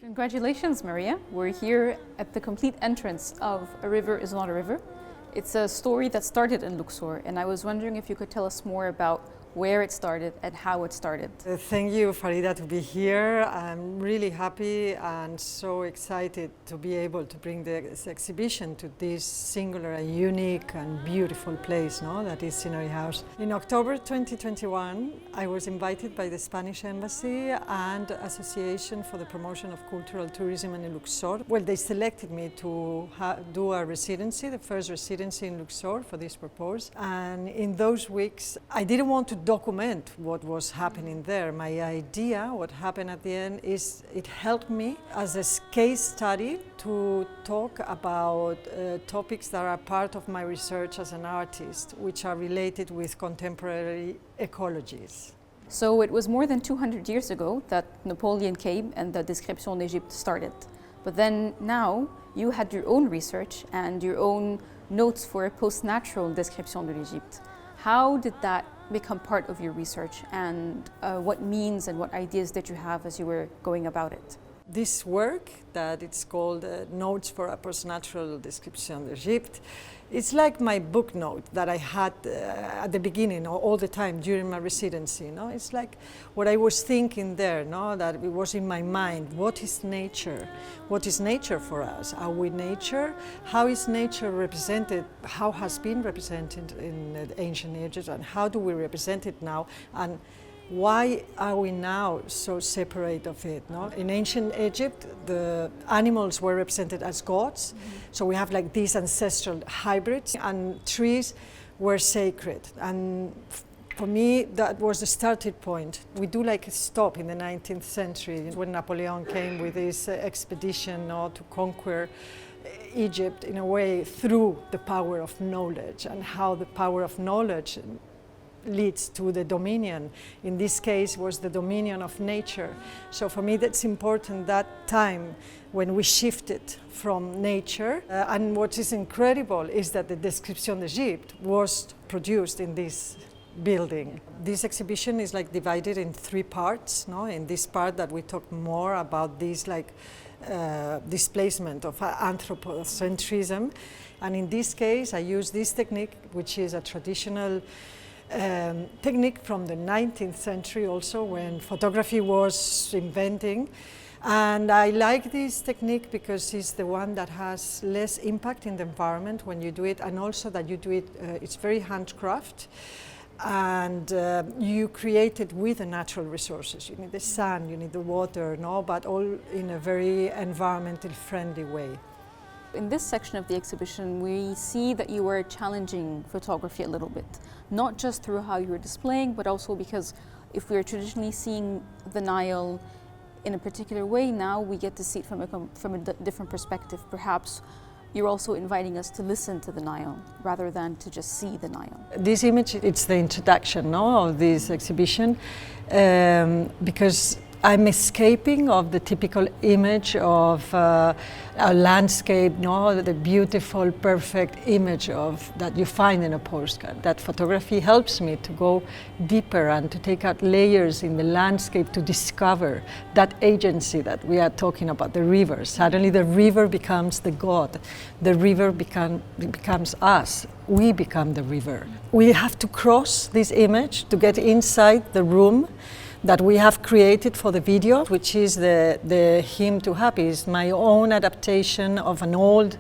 Congratulations, Maria. We're here at the complete entrance of A River is Not a River. It's a story that started in Luxor, and I was wondering if you could tell us more about where it started and how it started. Thank you, Farida, to be here. I'm really happy and so excited to be able to bring this exhibition to this singular and unique and beautiful place, that is SINNARI House. In October 2021, I was invited by the Spanish Embassy and Association for the Promotion of Cultural Tourism in Luxor. Well, they selected me to do a residency, the first residency in Luxor for this purpose. And in those weeks, I didn't want to document what was happening there. My idea, what happened at the end, is it helped me as a case study to talk about topics that are part of my research as an artist, which are related with contemporary ecologies. So it was more than 200 years ago that Napoleon came and the Description d'Égypte started. But then now you had your own research and your own notes for a post-natural Description de l'Égypte. How did that become part of your research, and what means and what ideas did you have as you were going about it? This work, that it's called Notes for a Post-Natural Description d'Égypte, it's like my book note that I had at the beginning, all the time during my residency. It's like what I was thinking there, that it was in my mind. What is nature? What is nature for us? Are we nature? How is nature represented? How has been represented in the ancient Egypt, and how do we represent it now? And why are we now so separate of it? In ancient Egypt, the animals were represented as gods, so we have like these ancestral hybrids, and trees were sacred. And for me, that was the starting point. We do like a stop in the 19th century when Napoleon came with his expedition to conquer Egypt in a way through the power of knowledge, and how the power of knowledge leads to the dominion. In this case was the dominion of nature. So for me that's important, that time when we shifted from nature. And what is incredible is that the Description d'Égypte was produced in this building. This exhibition is like divided in three parts. In this part that we talk more about this displacement of anthropocentrism. And in this case I use this technique, which is a traditional technique from the 19th century also, when photography was inventing. And I like this technique because it's the one that has less impact in the environment when you do it, and also that you do it, it's very handcraft, and you create it with the natural resources. You need the sun, you need the water, but all in a very environmentally friendly way. In this section of the exhibition, we see that you were challenging photography a little bit, not just through how you were displaying, but also because if we are traditionally seeing the Nile in a particular way, now we get to see it from a different perspective. Perhaps you're also inviting us to listen to the Nile rather than to just see the Nile. This image, it's the introduction of this exhibition, because I'm escaping of the typical image of a landscape, the beautiful, perfect image that you find in a postcard. That photography helps me to go deeper and to take out layers in the landscape to discover that agency that we are talking about, the river. Suddenly the river becomes the god. The river becomes us. We become the river. We have to cross this image to get inside the room that we have created for the video, which is the Hymn to Happy. It's my own adaptation of an old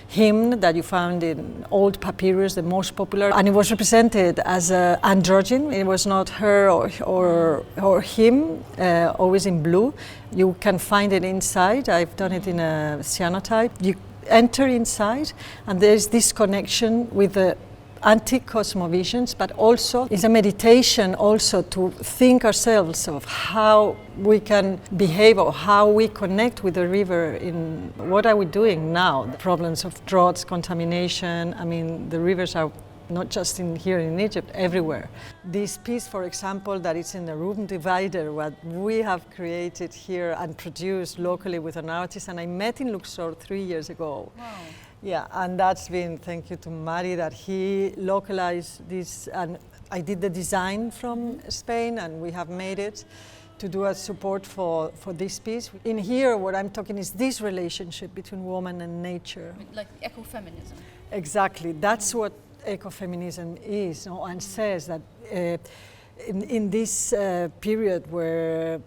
hymn that you found in old papyrus, the most popular, and it was represented as an androgyne. It was not her or him, always in blue. You can find it inside. I've done it in a cyanotype. You enter inside, and there's this connection with the antique cosmovisions, but also it's a meditation also to think ourselves of how we can behave or how we connect with the river in what are we doing now. The problems of droughts, contamination, the rivers are not just here in Egypt, everywhere. This piece, for example, that is in the room divider, what we have created here and produced locally with an artist, and I met in Luxor 3 years ago. Wow. Yeah, and that's been, thank you to Mari, that he localized this, and I did the design from Spain, and we have made it to do a support for this piece. In here, what I'm talking is this relationship between woman and nature. Like ecofeminism. Exactly, that's what ecofeminism is, and says that in this period where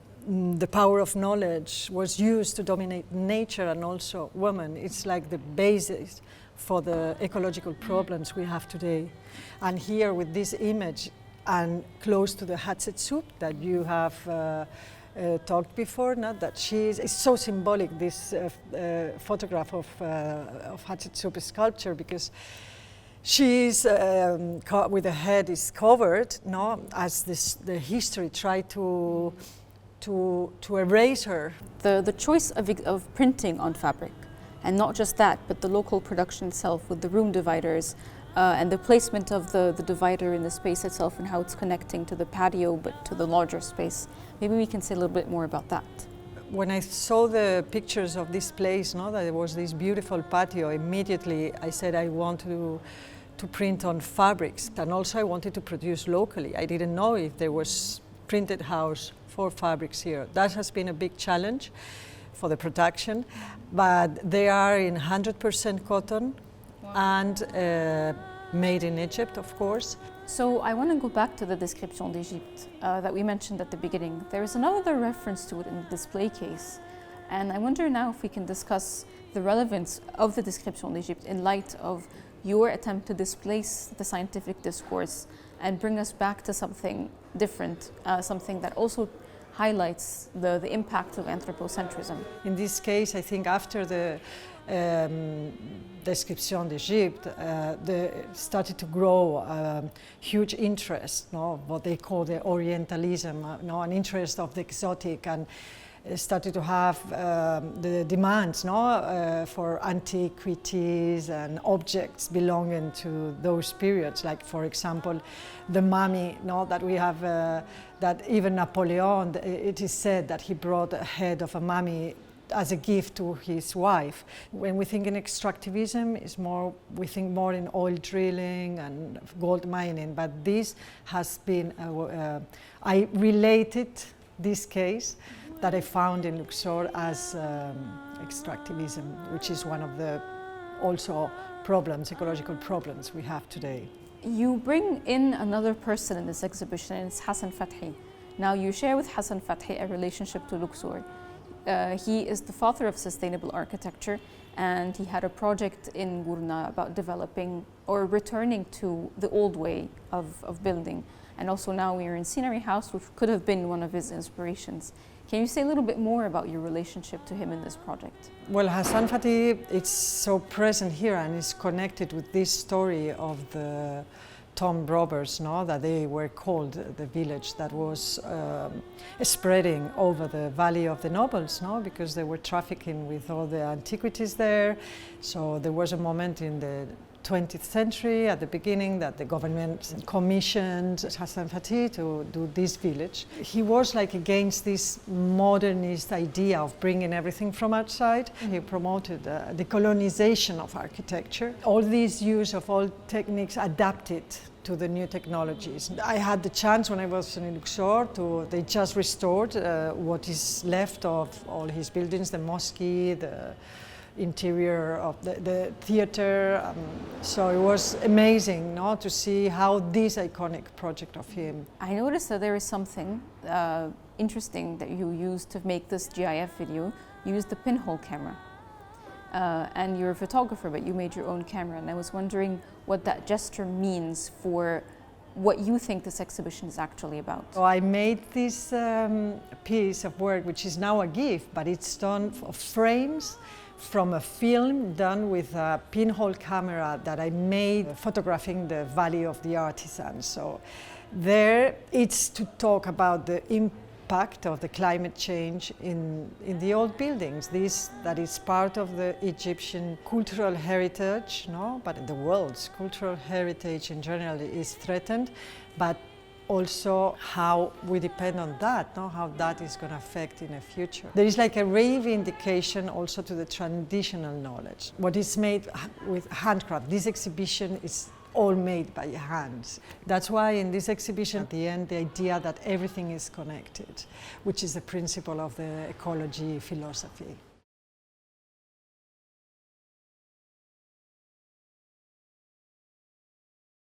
the power of knowledge was used to dominate nature and also women, it's like the basis for the ecological problems we have today. And here with this image, and close to the Hatshepsut that you have talked before, not that it's so symbolic, this photograph of Hatshepsut sculpture, because she's with the head is covered, no, as the history tried to erase her. The choice of printing on fabric, and not just that, but the local production itself with the room dividers, and the placement of the divider in the space itself and how it's connecting to the patio but to the larger space. Maybe we can say a little bit more about that. When I saw the pictures of this place, that there was this beautiful patio, immediately I said I want to print on fabrics, and also I wanted to produce locally. I didn't know if there was printed house for fabrics here. That has been a big challenge for the production, but they are in 100% cotton. Wow. And made in Egypt, of course. So I want to go back to the Description d'Egypte that we mentioned at the beginning. There is another reference to it in the display case, and I wonder now if we can discuss the relevance of the Description d'Egypte in light of your attempt to displace the scientific discourse and bring us back to something different, something that also highlights the impact of anthropocentrism. In this case, I think after the Description d'Egypte, they started to grow huge interest, what they call the Orientalism, an interest of the exotic, and started to have the demands for antiquities and objects belonging to those periods, like for example the mummy that we have, that even Napoleon, it is said that he brought a head of a mummy as a gift to his wife. When we think in extractivism, we think more in oil drilling and gold mining, but this has been, I related this case that I found in Luxor as extractivism, which is one of the also ecological problems we have today. You bring in another person in this exhibition, and it's Hassan Fathi. Now you share with Hassan Fathi a relationship to Luxor. He is the father of sustainable architecture, and he had a project in Gurna about developing or returning to the old way of building. And also now we are in SINNARI House, which could have been one of his inspirations. Can you say a little bit more about your relationship to him in this project? Well, Hassan Fathi, it's so present here and is connected with this story of the tomb robbers, that they were called the village that was spreading over the Valley of the Nobles, because they were trafficking with all the antiquities there. So there was a moment in the 20th century at the beginning that the government commissioned Hassan Fathi to do this village. He was like against this modernist idea of bringing everything from outside. He promoted the colonization of architecture. All these use of old techniques adapted to the new technologies. I had the chance when I was in Luxor they just restored what is left of all his buildings, the mosque, the interior of the theater. So it was amazing to see how this iconic project of him. I noticed that there is something interesting that you used to make this GIF video. You used the pinhole camera. And you're a photographer, but you made your own camera. And I was wondering what that gesture means for what you think this exhibition is actually about. So I made this piece of work, which is now a gift, but it's done of frames from a film done with a pinhole camera that I made photographing the Valley of the Artisans. So there it's to talk about the impact of the climate change in the old buildings. That is part of the Egyptian cultural heritage, but the world's cultural heritage in general is threatened, but also how we depend on that, how that is going to affect in the future. There is like a reivindication also to the traditional knowledge. What is made with handcraft. This exhibition is all made by hands. That's why in this exhibition, at the end, the idea that everything is connected, which is the principle of the ecology philosophy.